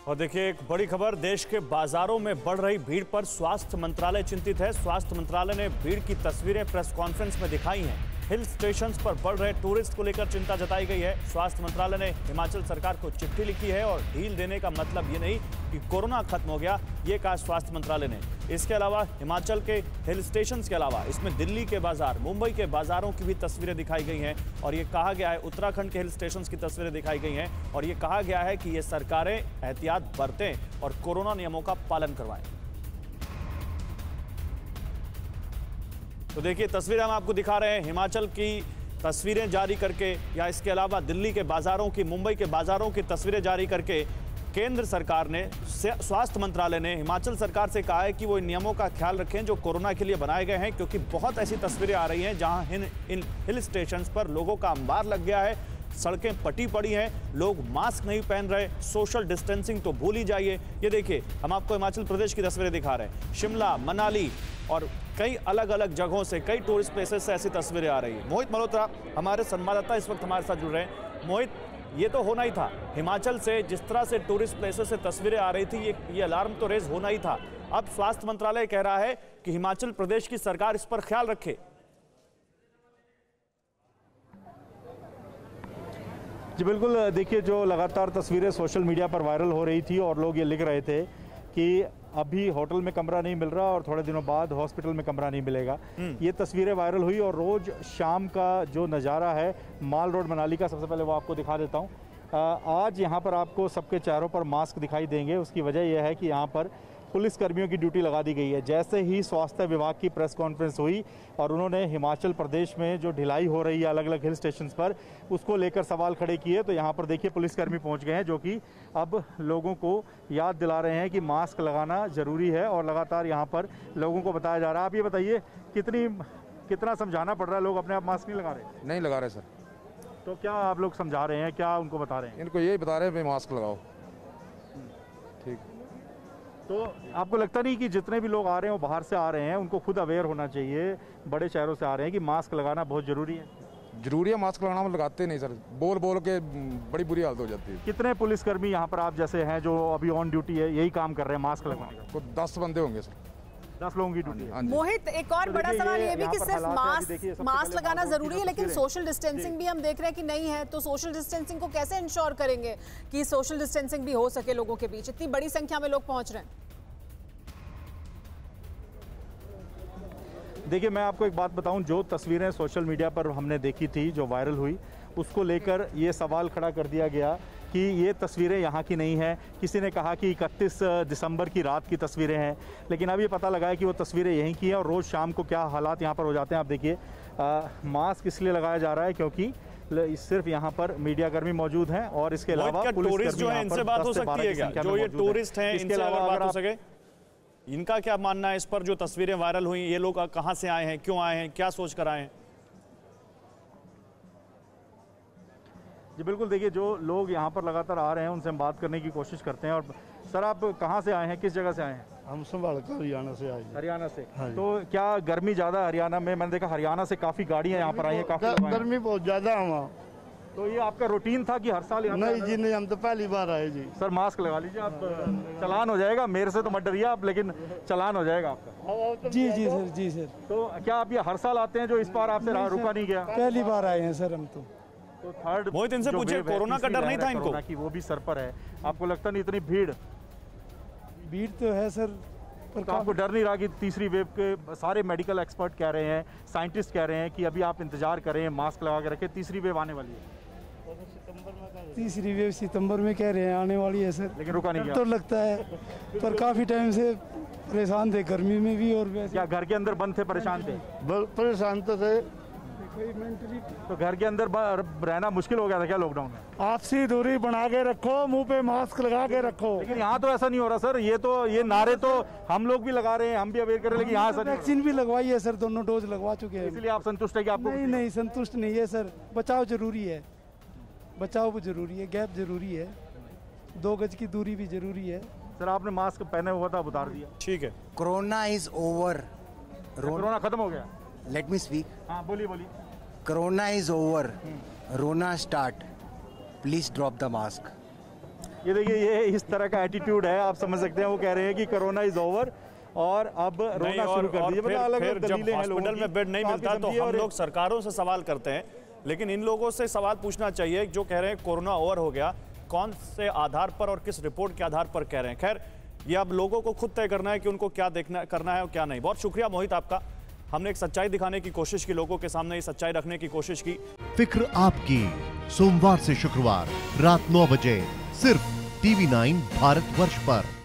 और देखिए एक बड़ी खबर, देश के बाजारों में बढ़ रही भीड़ पर स्वास्थ्य मंत्रालय चिंतित है। स्वास्थ्य मंत्रालय ने भीड़ की तस्वीरें प्रेस कॉन्फ्रेंस में दिखाई हैं। हिल स्टेशंस पर बढ़ रहे टूरिस्ट को लेकर चिंता जताई गई है। स्वास्थ्य मंत्रालय ने हिमाचल सरकार को चिट्ठी लिखी है और ढील देने का मतलब ये नहीं कि कोरोना खत्म हो गया, ये कहा स्वास्थ्य मंत्रालय ने। इसके अलावा हिमाचल के हिल स्टेशंस के अलावा इसमें दिल्ली के बाजार, मुंबई के बाजारों की भी तस्वीरें दिखाई गई हैं और ये कहा गया है, उत्तराखंड के हिल स्टेशंस की तस्वीरें दिखाई गई हैं और ये कहा गया है कि ये सरकारें एहतियात बरतें और कोरोना नियमों का पालन करवाएं। तो देखिए तस्वीरें हम आपको दिखा रहे हैं, हिमाचल की तस्वीरें जारी करके या इसके अलावा दिल्ली के बाजारों की, मुंबई के बाजारों की तस्वीरें जारी करके केंद्र सरकार ने, स्वास्थ्य मंत्रालय ने हिमाचल सरकार से कहा है कि वो इन नियमों का ख्याल रखें जो कोरोना के लिए बनाए गए हैं, क्योंकि बहुत ऐसी तस्वीरें आ रही हैं जहां इन हिल स्टेशंस पर लोगों का अंबार लग गया है, सड़कें पटी पड़ी हैं, लोग मास्क नहीं पहन रहे, सोशल डिस्टेंसिंग तो भूल ही जाइए। ये देखिए हम आपको हिमाचल प्रदेश की तस्वीरें दिखा रहे हैं, शिमला, मनाली और कई अलग अलग जगहों से, कई टूरिस्ट प्लेसेस से ऐसी तस्वीरें आ रही हैं। मोहित मल्होत्रा हमारे संवाददाता इस वक्त हमारे साथ जुड़ रहे हैं। मोहित, ये तो होना ही था, हिमाचल से जिस तरह से टूरिस्ट प्लेसेस से तस्वीरें आ रही थी, ये अलार्म तो रेज होना ही था। अब स्वास्थ्य मंत्रालय कह रहा है कि हिमाचल प्रदेश की सरकार इस पर ख्याल रखे। जी बिल्कुल, देखिए जो लगातार तस्वीरें सोशल मीडिया पर वायरल हो रही थी और लोग ये लिख रहे थे कि अभी होटल में कमरा नहीं मिल रहा और थोड़े दिनों बाद हॉस्पिटल में कमरा नहीं मिलेगा। ये तस्वीरें वायरल हुई और रोज़ शाम का जो नज़ारा है माल रोड मनाली का, सबसे पहले वो आपको दिखा देता हूँ। आज यहाँ पर आपको सबके चेहरों पर मास्क दिखाई देंगे। उसकी वजह यह है कि यहाँ पर पुलिस कर्मियों की ड्यूटी लगा दी गई है। जैसे ही स्वास्थ्य विभाग की प्रेस कॉन्फ्रेंस हुई और उन्होंने हिमाचल प्रदेश में जो ढिलाई हो रही है अलग अलग हिल स्टेशंस पर, उसको लेकर सवाल खड़े किए, तो यहाँ पर देखिए पुलिसकर्मी पहुँच गए हैं जो कि अब लोगों को याद दिला रहे हैं कि मास्क लगाना ज़रूरी है और लगातार यहाँ पर लोगों को बताया जा रहा है। आप ये बताइए कितना समझाना पड़ रहा है, लोग अपने आप मास्क नहीं लगा रहे? नहीं लगा रहे सर। तो क्या आप लोग समझा रहे हैं, क्या उनको बता रहे हैं? इनको यही बता रहे हैं भाई मास्क लगाओ। ठीक। तो आपको लगता नहीं कि जितने भी लोग आ रहे हैं वो बाहर से आ रहे हैं, उनको खुद अवेयर होना चाहिए, बड़े शहरों से आ रहे हैं, कि मास्क लगाना बहुत ज़रूरी है? जरूरी है मास्क लगाना, हम लगाते नहीं सर, बोल बोल के बड़ी बुरी हालत हो जाती है। कितने पुलिसकर्मी यहाँ पर आप जैसे हैं जो अभी ऑन ड्यूटी है, यही काम कर रहे हैं मास्क लगाने का? तो 10 बंदे होंगे सर। 10 लोगों की ड्यूटी है। मोहित, एक और बड़ा सवाल ये भी कि सिर्फ मास्क लगाना जरूरी है, लेकिन सोशल डिस्टेंसिंग भी हम देख रहे हैं कि नहीं है, तो सोशल डिस्टेंसिंग को कैसे इंश्योर करेंगे कि सोशल डिस्टेंसिंग भी हो सके लोगों के बीच? इतनी बड़ी संख्या में लोग पहुंच रहे हैं। देखिए मैं आपको एक बात बताऊं, जो तस्वीरें सोशल मीडिया पर हमने देखी थी जो वायरल हुई, उसको लेकर ये सवाल खड़ा कर दिया गया कि ये तस्वीरें यहाँ की नहीं हैं। किसी ने कहा कि 31 दिसंबर की रात की तस्वीरें हैं, लेकिन अब ये पता लगा है कि वो तस्वीरें यहीं की हैं और रोज़ शाम को क्या हालात यहाँ पर हो जाते हैं। आप देखिए मास्क इसलिए लगाया जा रहा है क्योंकि सिर्फ यहाँ पर मीडिया कर्मी मौजूद हैं और इसके अलावा टूरिस्ट जो है इनसे बात हो सकती है क्या? जो ये टूरिस्ट हैं इनसे बात हो सके, इनका क्या मानना है इस पर? जो तस्वीरें वायरल हुई, ये लोग कहां से आए हैं, क्यों आए हैं, क्या सोच कर आए हैं? जी बिल्कुल, देखिए जो लोग यहाँ पर लगातार आ रहे हैं उनसे हम बात करने की कोशिश करते हैं। और सर आप कहाँ से आए हैं, किस जगह से आए हैं? हम संभाल कर हरियाणा से आए हैं। हरियाणा से? हाँ। तो क्या गर्मी ज़्यादा हरियाणा में? मैंने देखा हरियाणा से काफ़ी गाड़ियाँ यहाँ पर आई हैं, काफ़ी गर्मी बहुत ज़्यादा है वहाँ। तो ये आपका रूटीन था कि हर साल यहाँ? नहीं जी नहीं, हम तो पहली बार आए जी। सर मास्क लगा लीजिए, आप चालान हो जाएगा, मेरे से तो मत डरिए आप, लेकिन चालान हो जाएगा आपका। जी जी सर, जी सर। तो क्या आप ये हर साल आते हैं जो इस बार आपसे रुका नहीं गया? पहली बार आए हैं सर हम तो। थर्ड मोहित इनसे पूछे, कोरोना का डर नहीं था इनको कि वो भी सर पर है? आपको लगता नहीं इतनी भीड़ तो है सर, पर तो आपको डर नहीं रहा कि तीसरी वेव के? सारे मेडिकल एक्सपर्ट कह रहे हैं, साइंटिस्ट कह रहे हैं कि अभी आप इंतजार करें, मास्क लगा के रखें, तीसरी वेव आने वाली है। तीसरी वेव सितंबर में कह रहे हैं आने वाली है सर, लेकिन रुका नहीं गया। तो लगता है, पर काफी टाइम से परेशान थे, गर्मी में भी और वैसे। क्या घर के अंदर बंद थे, परेशान थे? परेशान तो थे। तो घर के अंदर रहना मुश्किल हो गया था क्या लॉकडाउन में? आपसी दूरी बना के रखो, मुंह पे मास्क लगा के रखो। लेकिन यहाँ तो ऐसा नहीं हो रहा सर, ये नारे तो हम लोग भी लगा रहे हैं, हम भी अवेयर कर रहे हैं, लेकिन यहाँ सर वैक्सीन भी लगवाई है सर, दोनों डोज लगवा चुके हैं। इसलिए आप संतुष्ट है कि आपको? नहीं संतुष्ट नहीं है सर, बचाव जरूरी है, बचाव जरूरी है, गैप जरूरी है, 2 गज की दूरी भी जरूरी है। सर आपने मास्क पहने हुआ था, उतार दिया। ठीक है। Corona is over. कोरोना खत्म हो गया? Let me speak. हाँ बोलिए। कोरोना इज ओवर, रोना start, please drop the mask. ये देखिए, ये इस तरह का एटीट्यूड है, आप समझ सकते हैं। वो कह रहे हैं कि कोरोना इज ओवर और अब रोना शुरू कर दीजिए। फिर जब हॉस्पिटल में बेड नहीं मिलता तो हम लोग सरकारों से सवाल करते हैं, लेकिन इन लोगों से सवाल पूछना चाहिए जो कह रहे हैं कोरोना ओवर हो गया, कौन से आधार पर और किस रिपोर्ट के आधार पर कह रहे हैं। खैर, ये अब लोगों को खुद तय करना है कि उनको क्या करना है और क्या नहीं। बहुत शुक्रिया मोहित आपका। हमने एक सच्चाई दिखाने की कोशिश की, लोगों के सामने ये सच्चाई रखने की कोशिश की। फिक्र आपकी, सोमवार से शुक्रवार रात 9 बजे सिर्फ TV9 भारतवर्ष पर।